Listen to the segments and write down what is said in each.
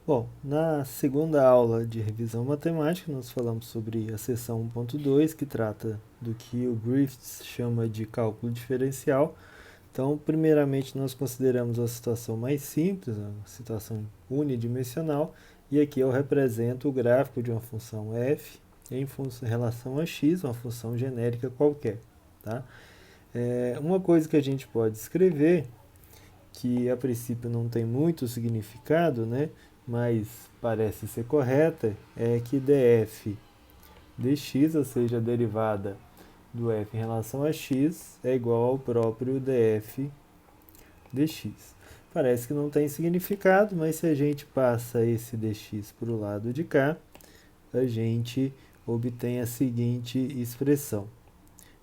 Bom, na segunda aula de revisão matemática, nós falamos sobre a seção 1.2, que trata do que o Griffiths chama de cálculo diferencial. Então, primeiramente, nós consideramos a situação mais simples, a situação unidimensional, e aqui eu represento o gráfico de uma função f em relação a x, uma função genérica qualquer. Tá? Uma coisa que a gente pode escrever, que a princípio não tem muito significado, né? Mas parece ser correta, é que df dx, ou seja, a derivada do f em relação a x, é igual ao próprio df dx. Parece que não tem significado, mas se a gente passa esse dx para o lado de cá, a gente obtém a seguinte expressão: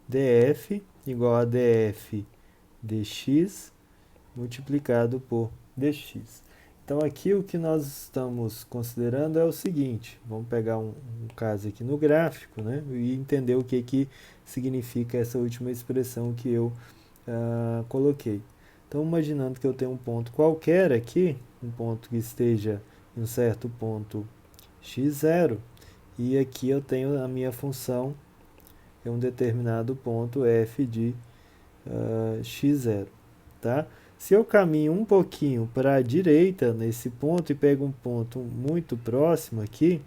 df igual a df dx multiplicado por dx. Então aqui o que nós estamos considerando é o seguinte: vamos pegar um caso aqui no gráfico, né, e entender o que significa essa última expressão que eu coloquei. Então, imaginando que eu tenho um ponto qualquer aqui, um ponto que esteja em um certo ponto x0, e aqui eu tenho a minha função em um determinado ponto f de x0. Tá? Se eu caminho um pouquinho para a direita nesse ponto e pego um ponto muito próximo aqui,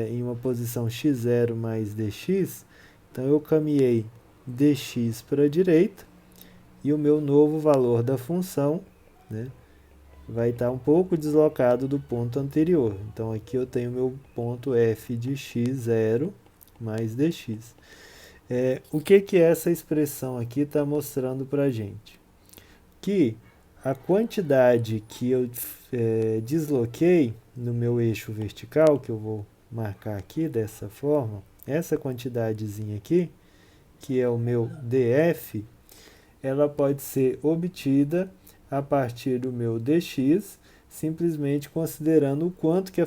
em uma posição x0 mais dx, então eu caminhei dx para a direita e o meu novo valor da função, né, vai estar um pouco deslocado do ponto anterior. Então aqui eu tenho meu ponto f de x0 mais dx. O que essa expressão aqui está mostrando para a gente? Que a quantidade que eu desloquei no meu eixo vertical, que eu vou marcar aqui dessa forma, essa quantidadezinha aqui, que é o meu df, ela pode ser obtida a partir do meu dx, simplesmente considerando o quanto que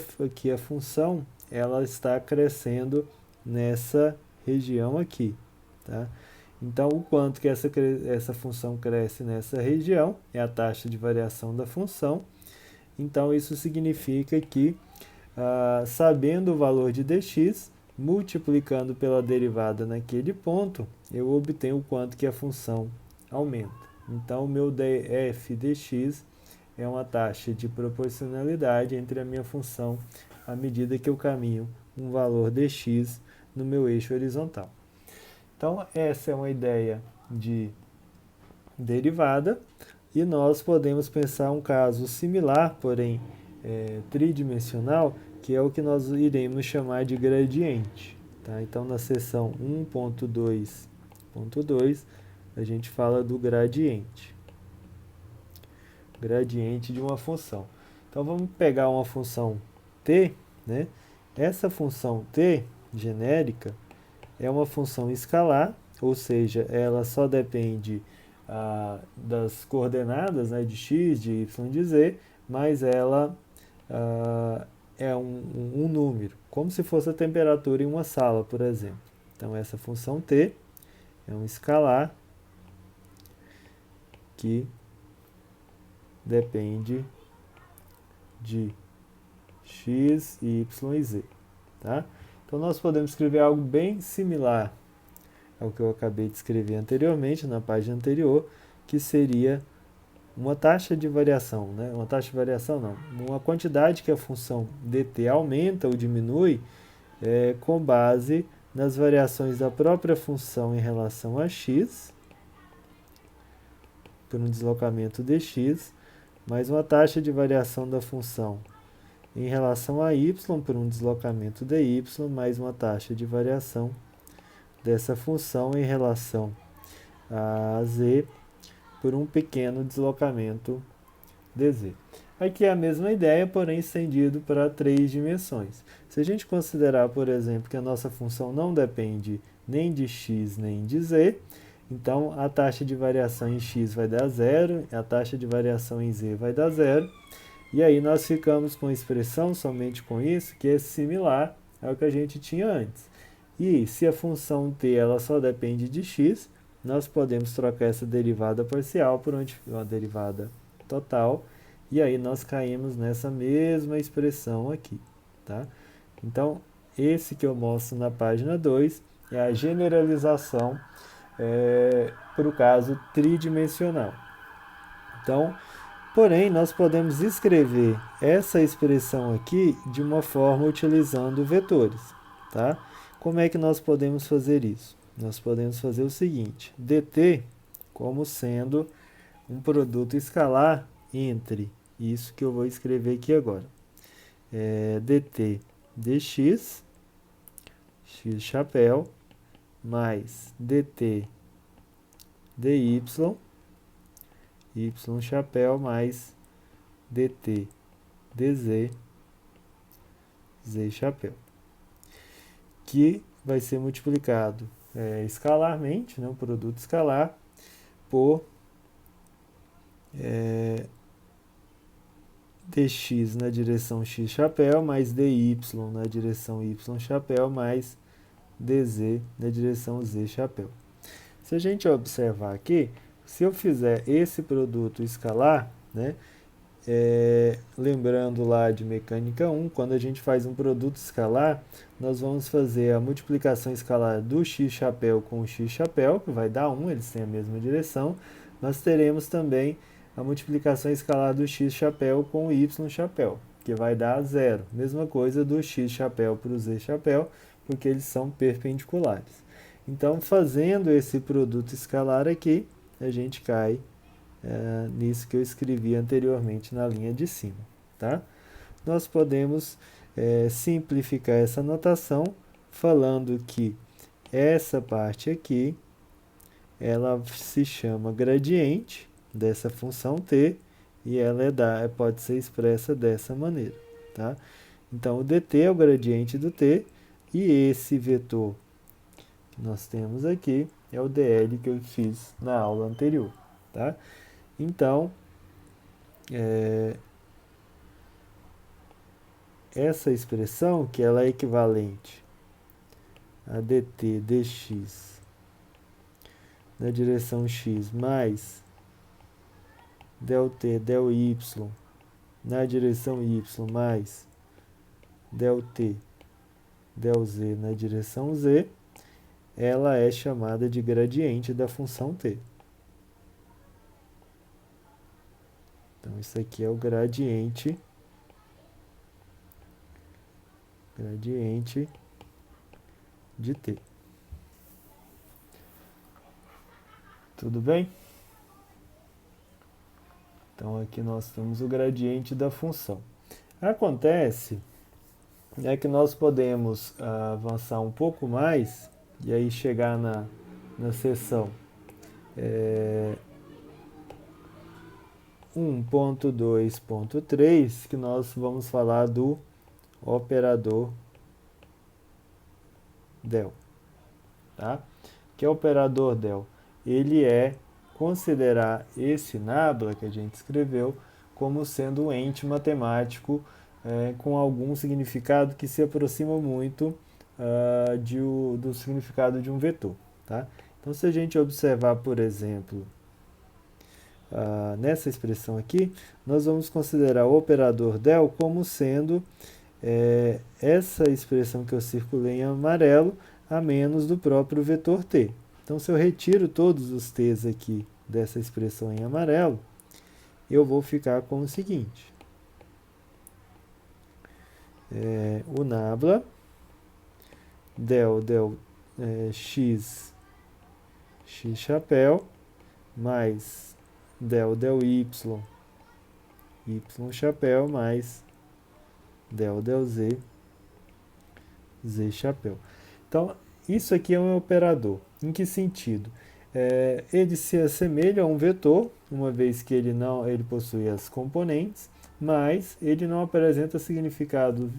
a função ela está crescendo nessa região aqui. Tá? Então, o quanto que essa função cresce nessa região é a taxa de variação da função. Então, isso significa que, sabendo o valor de dx, multiplicando pela derivada naquele ponto, eu obtenho o quanto que a função aumenta. Então, o meu df dx é uma taxa de proporcionalidade entre a minha função à medida que eu caminho um valor dx no meu eixo horizontal. Então, essa é uma ideia de derivada, e nós podemos pensar um caso similar, porém tridimensional, que é o que nós iremos chamar de gradiente. Tá? Então, na seção 1.2.2, a gente fala do gradiente. Gradiente de uma função. Então, vamos pegar uma função t, né? Essa função t genérica é uma função escalar, ou seja, ela só depende das coordenadas, né, de x, de y, de z, mas ela é um número, como se fosse a temperatura em uma sala, por exemplo. Então, essa função t é um escalar que depende de x, y e z. Tá? Então, nós podemos escrever algo bem similar ao que eu acabei de escrever anteriormente, na página anterior, que seria uma taxa de variação, né? Uma taxa de variação não, uma quantidade que a função dt aumenta ou diminui com base nas variações da própria função em relação a x, por um deslocamento dx, mais uma taxa de variação da função em relação a y, por um deslocamento dy, mais uma taxa de variação dessa função em relação a z, por um pequeno deslocamento dz. Aqui é a mesma ideia, porém estendido para 3 dimensões. Se a gente considerar, por exemplo, que a nossa função não depende nem de x nem de z, então a taxa de variação em x vai dar zero, a taxa de variação em z vai dar zero, e aí nós ficamos com a expressão somente com isso, que é similar ao que a gente tinha antes. E se a função t ela só depende de x, nós podemos trocar essa derivada parcial por uma derivada total, e aí nós caímos nessa mesma expressão aqui, tá? Então, esse que eu mostro na página 2 é a generalização para o caso tridimensional. Então, porém, nós podemos escrever essa expressão aqui de uma forma utilizando vetores, tá? Como é que nós podemos fazer isso? Nós podemos fazer o seguinte, dt como sendo um produto escalar entre isso que eu vou escrever aqui agora. dt dx, x chapéu, mais dt dy, y chapéu, mais dt dz, z chapéu, que vai ser multiplicado escalarmente, né, o produto escalar, por dx na direção x chapéu, mais dy na direção y chapéu, mais dz na direção z chapéu. Se a gente observar aqui, se eu fizer esse produto escalar, né, lembrando lá de mecânica 1, quando a gente faz um produto escalar, nós vamos fazer a multiplicação escalar do x chapéu com o x chapéu, que vai dar 1, eles têm a mesma direção. Nós teremos também a multiplicação escalar do x chapéu com o y chapéu, que vai dar 0. Mesma coisa do x chapéu para o z chapéu, porque eles são perpendiculares. Então, fazendo esse produto escalar aqui, a gente cai nisso que eu escrevi anteriormente na linha de cima, tá? Nós podemos simplificar essa notação falando que essa parte aqui, ela se chama gradiente dessa função t, e ela pode ser expressa dessa maneira, tá? Então, o dt é o gradiente do t, e esse vetor que nós temos aqui é o dl que eu fiz na aula anterior, tá? Então, essa expressão, que ela é equivalente a dt dx na direção x mais del t del y na direção y mais del t del z na direção z, ela é chamada de gradiente da função t. Então, isso aqui é o gradiente de t. Tudo bem? Então, aqui nós temos o gradiente da função. Acontece que nós podemos avançar um pouco mais e aí chegar na seção 1.2.3, que nós vamos falar do operador del, tá? Que é o operador del? Ele considerar esse nabla que a gente escreveu como sendo um ente matemático com algum significado que se aproxima muito do significado de um vetor, tá? Então, se a gente observar, por exemplo, nessa expressão aqui, nós vamos considerar o operador del como sendo essa expressão que eu circulei em amarelo a menos do próprio vetor t. Então, se eu retiro todos os t's aqui dessa expressão em amarelo, eu vou ficar com o seguinte. O nabla del x chapéu mais del y chapéu mais del z chapéu. Então, isso aqui é um operador. Em que sentido? Ele se assemelha a um vetor, uma vez que ele possui as componentes, mas ele não apresenta significado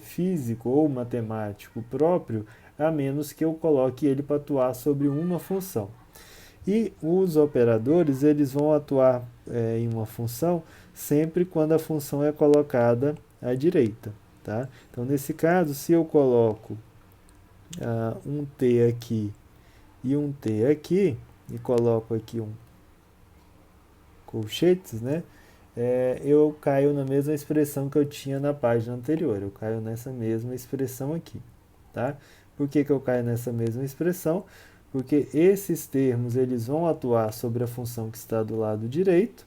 físico ou matemático próprio, a menos que eu coloque ele para atuar sobre uma função. E os operadores, eles vão atuar em uma função sempre quando a função é colocada à direita, tá? Então, nesse caso, se eu coloco um t aqui e um t aqui, e coloco aqui um colchetes, né? eu caio na mesma expressão que eu tinha na página anterior, eu caio nessa mesma expressão aqui, tá? Por que eu caio nessa mesma expressão? Porque esses termos eles vão atuar sobre a função que está do lado direito,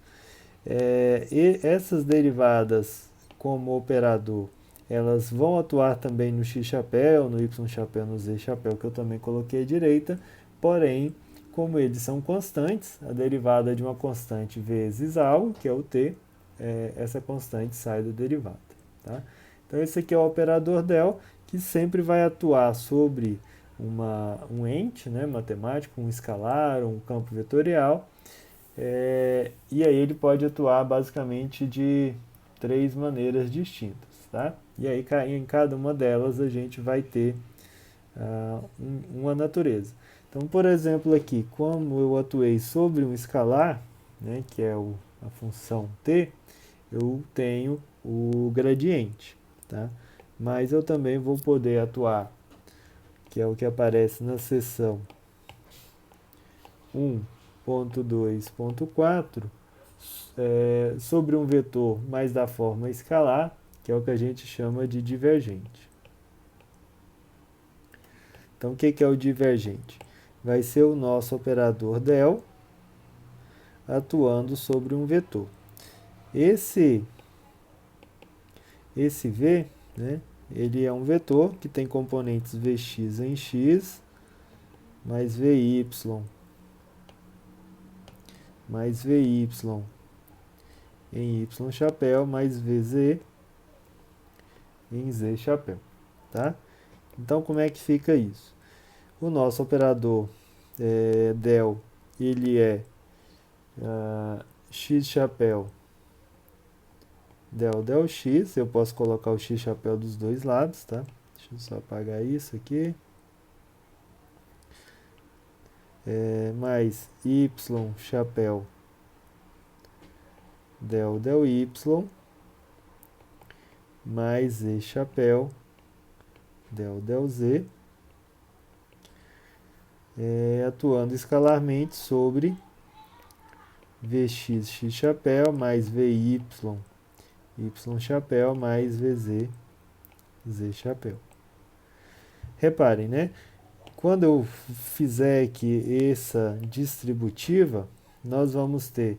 e essas derivadas como operador, elas vão atuar também no x-chapéu, no y-chapéu, no z-chapéu, que eu também coloquei à direita, porém, como eles são constantes, a derivada de uma constante vezes algo, que é o t, essa constante sai da derivada. Tá? Então, esse aqui é o operador del, que sempre vai atuar sobre um ente, né, matemático, um escalar, um campo vetorial, e aí ele pode atuar basicamente de 3 maneiras distintas. Tá? E aí em cada uma delas a gente vai ter uma natureza. Então, por exemplo, aqui, como eu atuei sobre um escalar, né, que é a função t, eu tenho o gradiente. Tá? Mas eu também vou poder atuar, que é o que aparece na seção 1.2.4, sobre um vetor mais da forma escalar, que é o que a gente chama de divergente. Então, o que é o divergente? Vai ser o nosso operador del atuando sobre um vetor. Esse v, né, ele é um vetor que tem componentes vx em x, mais vy, mais vy em y chapéu, mais vz em z chapéu. Tá? Então, como é que fica isso? O nosso operador del, ele é x chapéu del x, eu posso colocar o x chapéu dos dois lados, tá? Deixa eu só apagar isso aqui. Mais y chapéu del y, mais z chapéu del z, atuando escalarmente sobre vx x chapéu mais vy y chapéu mais vz z chapéu. Reparem, né? Quando eu fizer aqui essa distributiva, nós vamos ter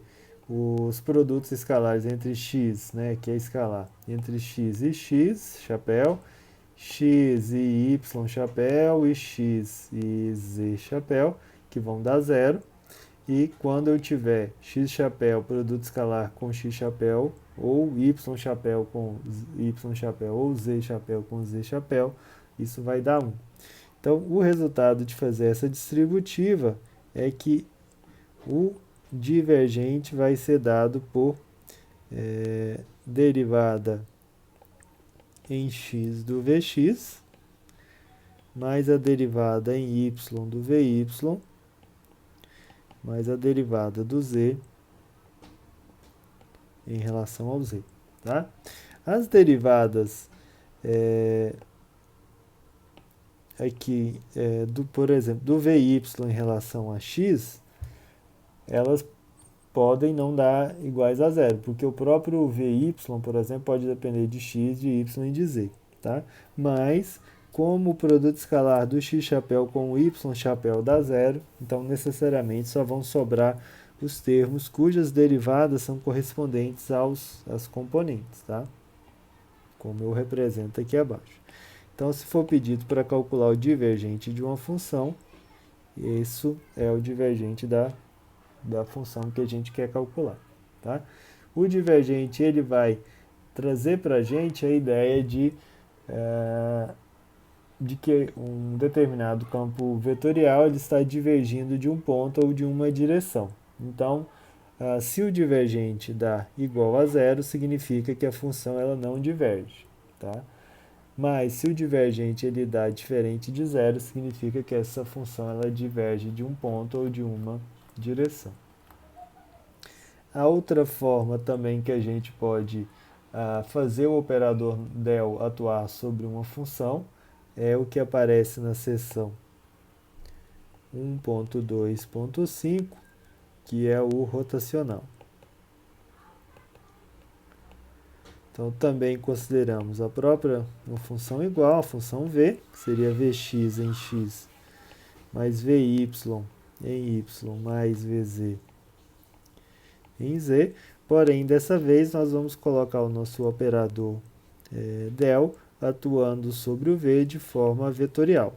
os produtos escalares entre x, né, que é escalar, entre x e x, chapéu, x e y, chapéu, e x e z, chapéu, que vão dar zero. E quando eu tiver x chapéu, produto escalar com x chapéu, ou y chapéu com y chapéu, ou z chapéu com z chapéu, isso vai dar 1. Então, o resultado de fazer essa distributiva é que o divergente vai ser dado por derivada em x do Vx, mais a derivada em y do Vy, mais a derivada do z em relação ao z. Tá? As derivadas aqui, por exemplo, do Vy em relação a x, elas podem não dar iguais a zero, porque o próprio Vy, por exemplo, pode depender de x, de y e de z. Tá? Mas, como o produto escalar do x chapéu com o y chapéu dá zero, então necessariamente só vão sobrar os termos cujas derivadas são correspondentes às componentes, tá? Como eu represento aqui abaixo. Então, se for pedido para calcular o divergente de uma função, isso é o divergente da função que a gente quer calcular. Tá? O divergente ele vai trazer para a gente a ideia de que um determinado campo vetorial ele está divergindo de um ponto ou de uma direção. Então, se o divergente dá igual a zero, significa que a função ela não diverge. Tá? Mas se o divergente ele dá diferente de zero, significa que essa função ela diverge de um ponto ou de uma direção. A outra forma também que a gente pode fazer o operador del atuar sobre uma função é o que aparece na seção 1.2.5, que é o rotacional. Então, também consideramos a própria uma função igual, a função v, que seria vx em x, mais vy em y, mais vz em z. Porém, dessa vez, nós vamos colocar o nosso operador del atuando sobre o v de forma vetorial.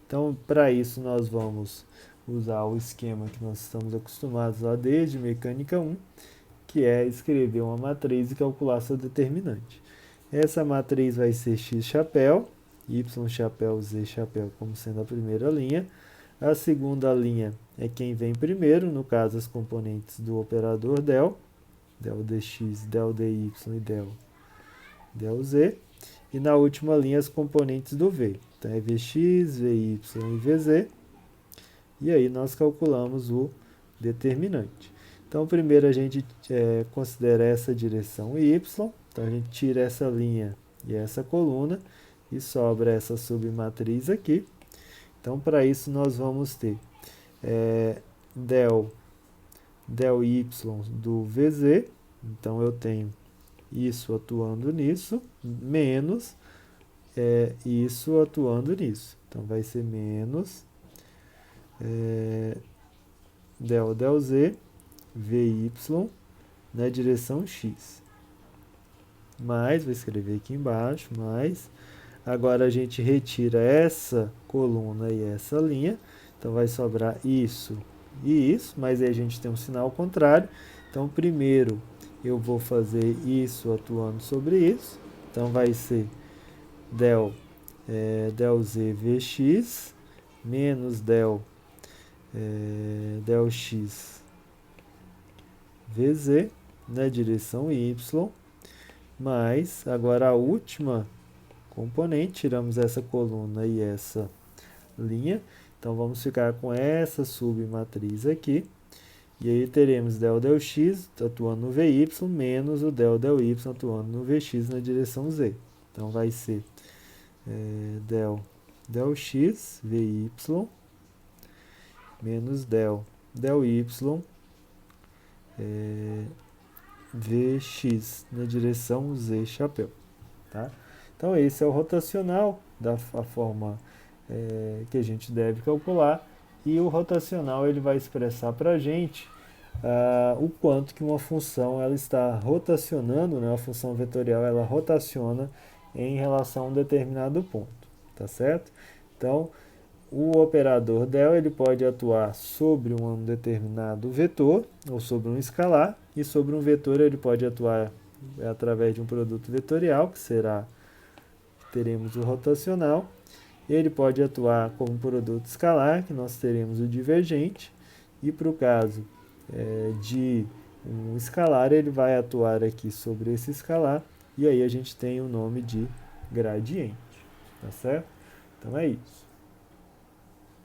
Então, para isso, nós vamos usar o esquema que nós estamos acostumados lá desde Mecânica 1, que é escrever uma matriz e calcular seu determinante. Essa matriz vai ser x chapéu, y chapéu, z chapéu como sendo a primeira linha. A segunda linha é quem vem primeiro, no caso as componentes do operador del, del dx, del dy e del z. E na última linha as componentes do v. Então é vx, vy e vz. E aí nós calculamos o determinante. Então primeiro a gente considera essa direção y. Então a gente tira essa linha e essa coluna e sobra essa submatriz aqui. Então para isso nós vamos ter del y do vz. Então eu tenho isso atuando nisso, menos isso atuando nisso. Então vai ser menos del z, vy na direção x. Mais, vou escrever aqui embaixo, mais. Agora a gente retira essa coluna e essa linha. Então vai sobrar isso e isso, mas aí a gente tem um sinal contrário. Então primeiro eu vou fazer isso atuando sobre isso. Então vai ser del z vx menos del x vz na direção y, mais, agora a última componente, tiramos essa coluna e essa linha, então vamos ficar com essa submatriz aqui, e aí teremos del x atuando no vy, menos o del y atuando no vx na direção z. Então vai ser del x vy menos del y vx na direção z chapéu. Tá? Então esse é o rotacional da forma que a gente deve calcular, e o rotacional ele vai expressar para a gente o quanto que uma função ela está rotacionando, né? A função vetorial ela rotaciona em relação a um determinado ponto, tá certo? Então o operador del ele pode atuar sobre um determinado vetor ou sobre um escalar, e sobre um vetor ele pode atuar através de um produto vetorial, que teremos o rotacional. Ele pode atuar como produto escalar, que nós teremos o divergente, e para o caso de um escalar, ele vai atuar aqui sobre esse escalar, e aí a gente tem o nome de gradiente, tá certo? Então é isso.